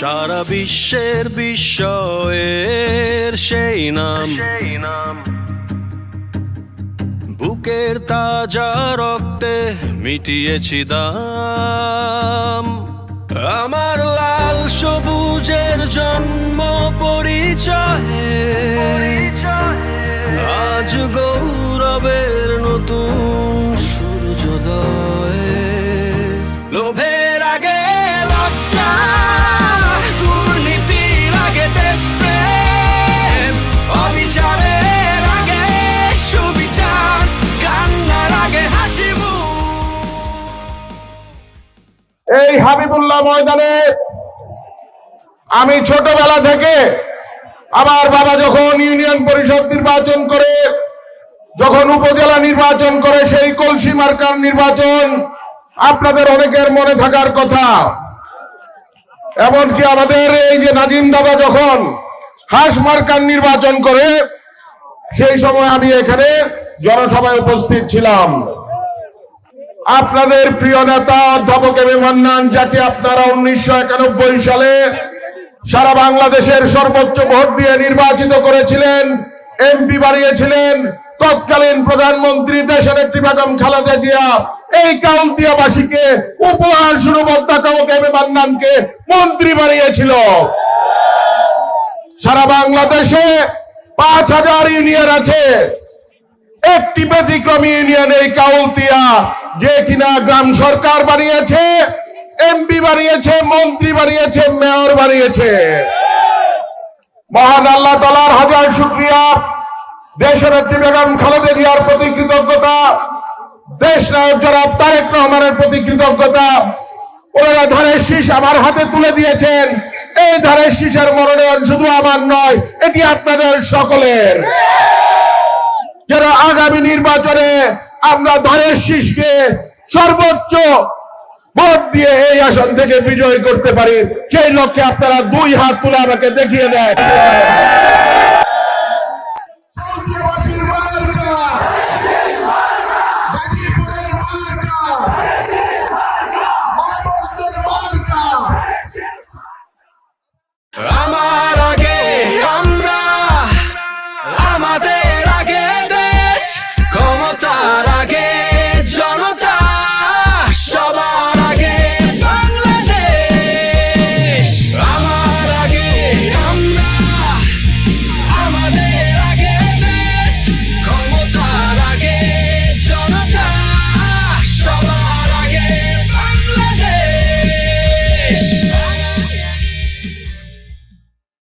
সারা বিশ্বের বিস্ময়ের সেই নাম, বুকের তাজা রক্তে মিটিয়েছি দাম। আমার লাল সবুজের জন্ম পরিচয়ে আজ গৌরবের নতুন সূর্যোদয়। লোভের আগে লজ্জা, দুর্নীতির আগে দেশপ্রেম, অবিচারের আগে সুবিচার, কান্নার আগে হাসি মুখ। এই হাবিবুল্লাহ ময়দানে আমি ছোটবেলা থেকে, আমার বাবা যখন ইউনিয়ন পরিষদ নির্বাচন করে, যখন উপজেলা নির্বাচন করে, সেই কলসি মার্কার নির্বাচন আপনাদের অনেকের মনে থাকার কথা। এমনকি আমাদের এই যে নাজিম দাদা যখন হাঁস মার্কার নির্বাচন করে, সেই সময় আমি এখানে জনসভায় উপস্থিত ছিলাম। আপনাদের প্রিয় নেতা অধ্যাপক এম এ মান্নান, যাকে আপনারা 1991 সালে সারা বাংলাদেশের সর্বোচ্চ ভোট দিয়ে নির্বাচিত করেছিলেন, এমপি বানিয়েছিলেন, তৎকালীন প্রধানমন্ত্রী দেশনেত্রী বেগম খালেদা জিয়া এই কাউলদিয়াবাসীকে উপহার স্বরূপ অধ্যাপক এম এ মান্নানকে মন্ত্রী বানিয়েছিল। সারা বাংলাদেশে 5000 ইউনিয়ন আছে, একটি ব্যতিক্রমী ইউনিয়ন এই কাউলদিয়া, যে কিনা গ্রাম সরকার বানিয়েছে, এমপি বানিয়েছে, মন্ত্রী বানিয়েছে, মেয়র বানিয়েছে। মহান আল্লাহ তাআলার হাজার শুকরিয়া, দেশনেত্রী বেগম খালেদা জিয়ার প্রতি কৃতজ্ঞতা, দেশ নায়ক জনাব তারেক রহমানের প্রতি কৃতজ্ঞতা। ওনারা ধানের শীষ আমার হাতে তুলে দিয়েছেন। এই ধানের শীষের মনোনয়ন শুধু আমার নয়, এটি আপনাদের সকলের। যারা আগামী নির্বাচনে আমরা ধানের শীষকে সর্বোচ্চ ভোট দিয়ে এই আসন থেকে বিজয় করতে পারি, সেই লক্ষ্যে আপনারা 2 হাত তুলে আমাকে দেখিয়ে দেয়। আমার আগে আমরা, আমাদের আগে দেশ, ক্ষমতার আগে জনতা, সবার আগে বাংলাদেশ। আমার আগে আমরা, আমাদের আগে দেশ, ক্ষমতার আগে জনতা, সবার আগে বাংলাদেশ।